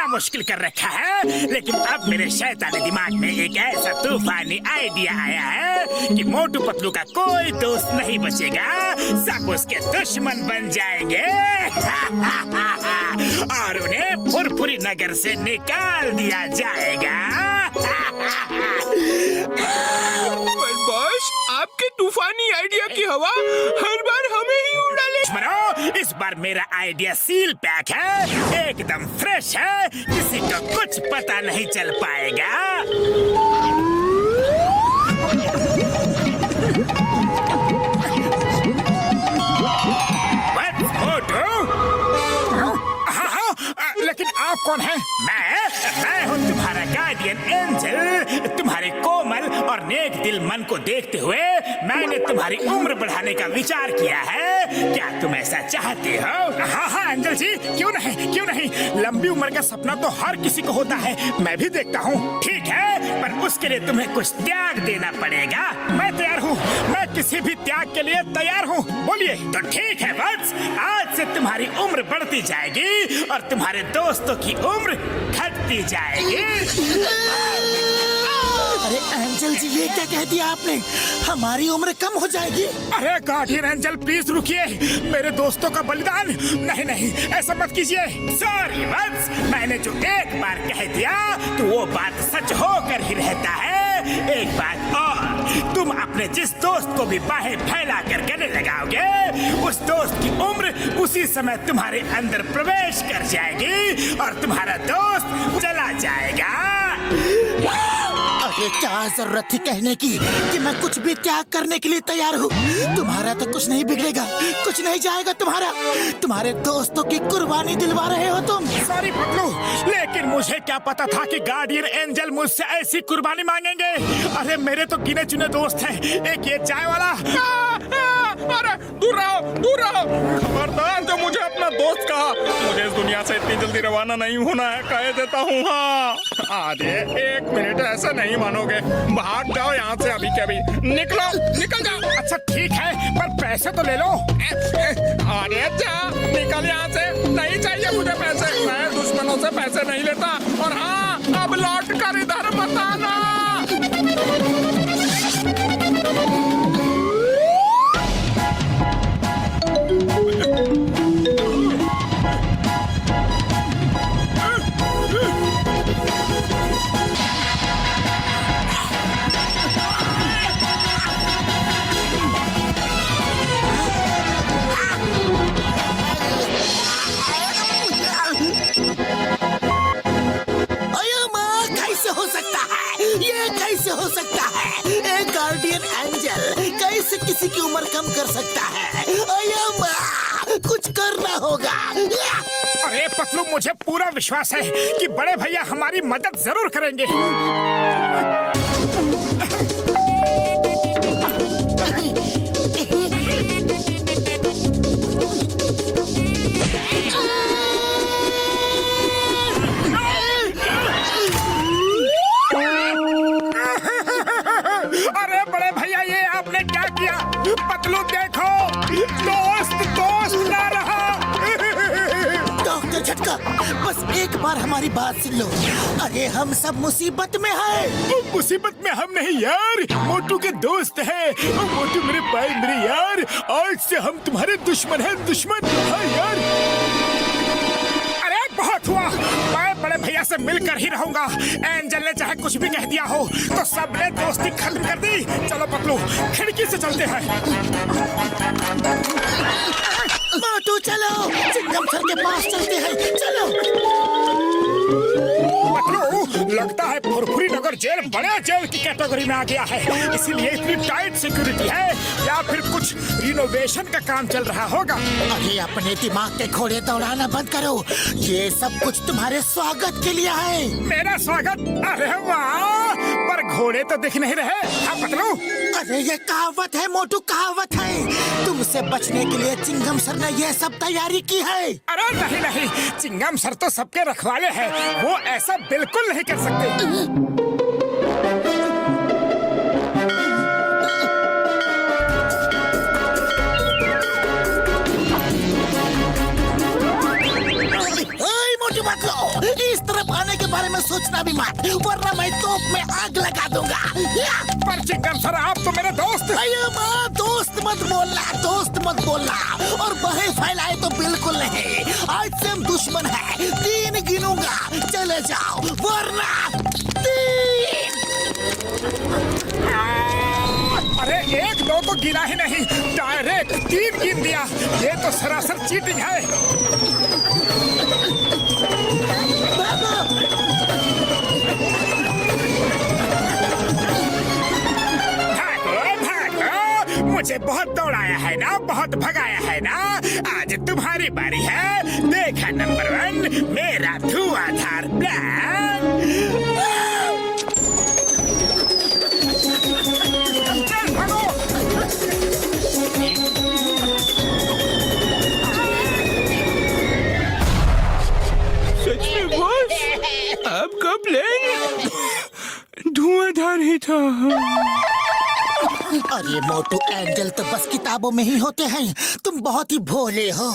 मुश्किल कर रखा है, लेकिन अब मेरे शैतानी दिमाग में एक ऐसा तूफानी आइडिया आया है कि मोटू पतलू का कोई दोस्त नहीं बचेगा, सब उसके दुश्मन बन जाएंगे और उन्हें फुरफुरी नगर से निकाल दिया जाएगा। बस आपके तूफानी आइडिया की हवा हर बार हमें ही उड़ा ले। दुश्मनों, इस बार मेरा आइडिया सील पैक है, एकदम फ्रेश है, किसी को कुछ पता नहीं चल पाएगा। लेकिन आप कौन हैं? मैं हूँ तुम्हारा गार्डियन एंजल। तुम्हारे कोमल और नेक दिल मन को देखते हुए मैंने तुम्हारी उम्र बढ़ाने का विचार किया है। क्या तुम ऐसा चाहते हो? हाँ एंजल जी, क्यों नहीं। लंबी उम्र का सपना तो हर किसी को होता है, मैं भी देखता हूँ। ठीक है, पर उसके लिए तुम्हें कुछ त्याग देना पड़ेगा। मैं तैयार हूँ, मैं किसी भी त्याग के लिए तैयार हूँ। बोलिए। तो ठीक है वत्स, आज से तुम्हारी उम्र बढ़ती जाएगी और तुम्हारे दोस्तों की उम्र घटती जाएगी। अरे एंजल जी, ये क्या कह दिया आपने? हमारी उम्र कम हो जाएगी? अरे गार्डियन एंजल प्लीज रुकिए, मेरे दोस्तों का बलिदान नहीं, ऐसा मत कीजिए। सॉरी वत्स, मैंने जो एक बार कह दिया तो वो बात सच होकर ही रहता है। एक बात और, तुम अपने जिस दोस्त को भी बाहें फैला कर गले लगाओगे, उस दोस्त की उम्र उसी समय तुम्हारे अंदर प्रवेश कर जाएगी और तुम्हारा दोस्त चला जाएगा। अरे क्या जरूरत थी कहने की कि मैं कुछ भी त्याग करने के लिए तैयार हूँ। तुम्हारा तो कुछ नहीं बिगड़ेगा, कुछ नहीं जाएगा तुम्हारे दोस्तों की कुर्बानी दिलवा रहे हो तुम। सॉरी पतलू, लेकिन मुझे क्या पता था कि गार्डियन एंजल मुझसे ऐसी कुर्बानी मांगेंगे। अरे मेरे तो गिने चुने दोस्त हैं, एक ये चाय वाला। अरे दूर रहो। खबरदार जो मुझे अपना दोस्त कहा, मुझे इस दुनिया से इतनी जल्दी रवाना नहीं होना है, कह देता हूँ। हाँ अरे 1 मिनट, ऐसा नहीं मानोगे, भाग जाओ यहाँ से अभी के अभी। निकल जाओ। अच्छा ठीक है, पर पैसे तो ले लो। अरे जा, निकल यहाँ से, नहीं चाहिए मुझे पैसे, मैं दुश्मनों से पैसे नहीं लेता। और हाँ, अब लौट कर इधर मत आना। गार्डियन एंजल कैसे किसी की उम्र कम कर सकता है? कुछ करना होगा। अरे पतलू, मुझे पूरा विश्वास है कि बड़े भैया हमारी मदद जरूर करेंगे। अरे बड़े भैया, ये आपने क्या किया? पतलू देखो, दोस्त ना रहा। डॉक्टर झटका, बस एक बार हमारी बात सुन लो। अरे हम सब मुसीबत में हैं। मुसीबत में हम नहीं यार, मोटू के दोस्त हैं। मोटू मेरे भाई, मेरे यार, आज से हम तुम्हारे दुश्मन हैं, दुश्मन। हाँ यार, अरे बहुत हुआ, मैं बड़े भैया से मिलकर ही रहूंगा। एंजल ने चाहे कुछ भी कह दिया हो तो सबने दोस्ती खत्म कर दी। चलो पतलू, खिड़की से चलते हैं। मोटू चलो, चिंगम सर के पास चलते हैं, चलो। पतलू, लगता है फुरफुरी नगर जेल बड़े जेल की कैटेगरी में आ गया है, इसीलिए इतनी टाइट सिक्योरिटी है। या फिर कुछ रिनोवेशन का काम चल रहा होगा। अरे अपने दिमाग के घोड़े दौड़ाना बंद करो, ये सब कुछ तुम्हारे स्वागत के लिए है। मेरा स्वागत? अरे वाह, पर घोड़े तो दिख नहीं रहे। हाँ पतलू, अरे ये कहावत है मोटू, कहावत है। तुमसे बचने के लिए चिंगम सर ने ये सब तैयारी की है। अरे नहीं, चिंगम सर तो सबके रखवाले हैं, वो ऐसा बिल्कुल नहीं कर सकते। इस तरफ बारे में सोचना भी मत, वरना मैं तोप में आग लगा दूंगा। पर चिंगम सर, आप तो मेरे दोस्त। अयो माँ, दोस्त मत बोलना, दोस्त मत बोलना, और बहे फैलाए तो बिल्कुल नहीं। आज से हम दुश्मन है। 3 गिनूंगा, चले जाओ, वरना 3। अरे 1 2 तो गिना ही नहीं, डायरेक्ट 3 गिन दिया। ये तो सरासर चीटिंग है। मुझे बहुत दौड़ाया है ना, बहुत भगाया है ना। आज तुम्हारी बारी है। देखा नंबर 1, मेरा धुआंधार प्लान। चल भागो। सच में बॉस, आपका प्लान धुआंधार ही था। अरे मोटू, एंजल तो बस किताबों में ही होते हैं। तुम बहुत ही भोले हो।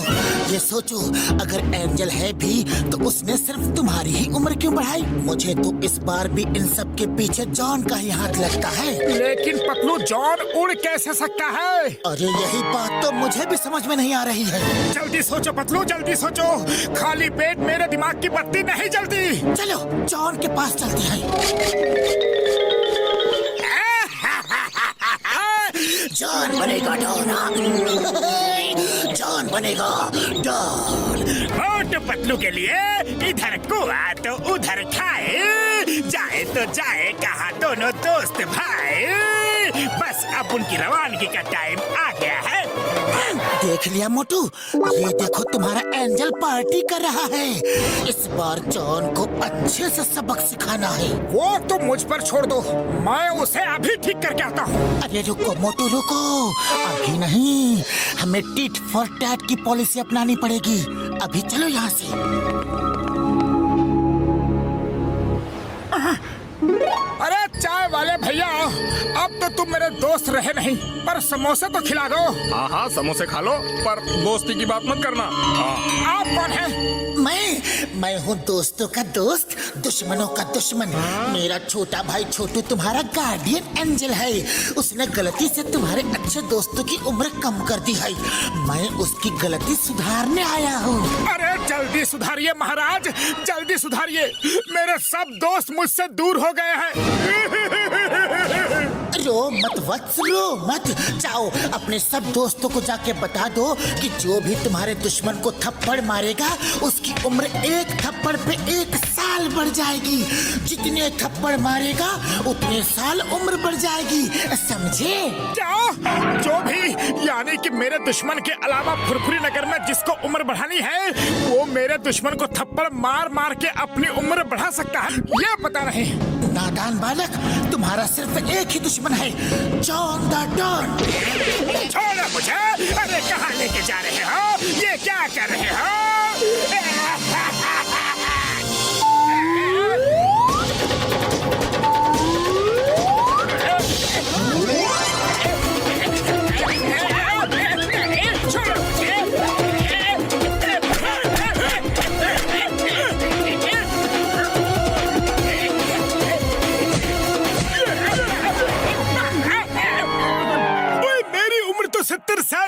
ये सोचो, अगर एंजल है भी तो उसने सिर्फ तुम्हारी ही उम्र क्यों बढ़ाई? मुझे तो इस बार भी इन सब के पीछे जॉन का ही हाथ लगता है। लेकिन पतलू, जॉन उड़ कैसे सकता है? अरे यही बात तो मुझे भी समझ में नहीं आ रही है। जल्दी सोचो पतलू, जल्दी सोचो। खाली पेट मेरे दिमाग की बत्ती नहीं जलती। चलो जॉन के पास चलते हैं। जॉन बनेगा डॉन। जॉन बनेगा डॉन। मोटू पतलू के लिए इधर कुआ तो उधर खाए, जाए तो जाए कहाँ दोनों दोस्त भाई। बस अब उनकी रवानगी का टाइम आ गया है। देख लिया मोटू, ये देखो तुम्हारा एंजल पार्टी कर रहा है। इस बार जॉन को अच्छे से सबक सिखाना है। वो तो मुझ पर छोड़ दो, मैं उसे अभी ठीक करके आता हूँ। अरे रुको मोटू, रुको, अभी नहीं। हमें टिट फॉर टैट की पॉलिसी अपनानी पड़ेगी। अभी चलो यहाँ से। अरे चाय वाले भैया, अब तो तुम मेरे दोस्त रहे नहीं, पर समोसे तो खिला दो। हाँ हाँ, समोसे खा लो, पर दोस्ती की बात मत करना। आप कौन हैं? मैं हूँ दोस्तों का दोस्त, दुश्मनों का दुश्मन। मेरा छोटा भाई छोटू तुम्हारा गार्डियन एंजल है। उसने गलती से तुम्हारे अच्छे दोस्तों की उम्र कम कर दी है। मैं उसकी गलती सुधारने आया हूँ। अरे जल्दी सुधारिए महाराज, जल्दी सुधारिए। मेरे सब दोस्त मुझसे दूर हो गए हैं। रो मत वत्स, रो मत। जाओ अपने सब दोस्तों को जाके बता दो कि जो भी तुम्हारे दुश्मन को थप्पड़ मारेगा उसकी उम्र 1 थप्पड़ पे 1 साल बढ़ जाएगी। जितने थप्पड़ मारेगा उतने साल उम्र बढ़ जाएगी, समझे? क्या? जो भी, यानी कि मेरे दुश्मन के अलावा फुरफुरी नगर में जिसको उम्र बढ़ानी है वो मेरे दुश्मन को थप्पड़ मार मार के अपनी उम्र बढ़ा सकता है, ये पता नहीं। नादान बालक, तुम्हारा सिर्फ एक ही दुश्मन है, जॉन द डॉन। छोड़ो मुझे। अरे कहाँ लेके जा रहे हो? ये क्या कर रहे हो?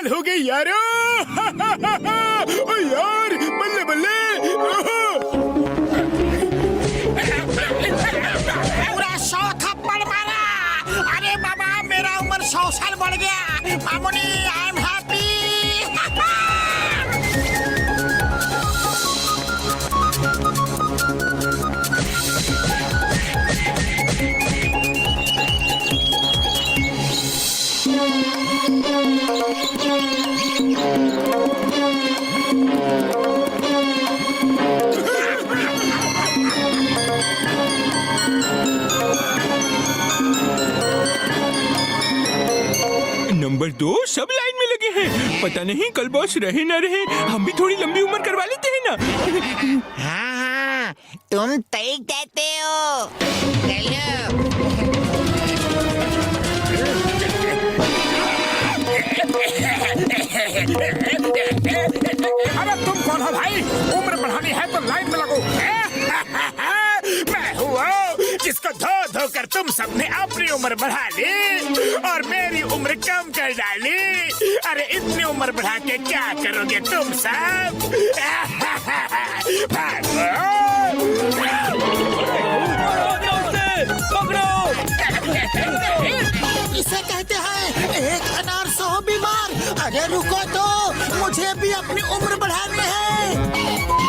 हो गई यारो। ओ यार, बल्ले बल्ले। पूरा 100 थप्पड़ मारा। अरे बाबा, मेरा उम्र 100 साल बढ़ गया। Mamuni, I am happy. Number 2 सब लाइन में लगे हैं। पता नहीं कल बॉस रहे ना रहे, हम भी थोड़ी लंबी उम्र करवा लेते हैं ना। हाँ, तुम तय कहते हो। चलो। अरे तुम कौन हो भाई? उम्र बढ़ानी है तो लाइन में लगो। सबने अपनी उम्र बढ़ा ली और मेरी उम्र कम कर डाली। अरे इतनी उम्र बढ़ा के क्या करोगे तुम सब? इसे कहते हैं एक अनार 100 बीमार। अरे रुको तो, मुझे भी अपनी उम्र बढ़ानी है।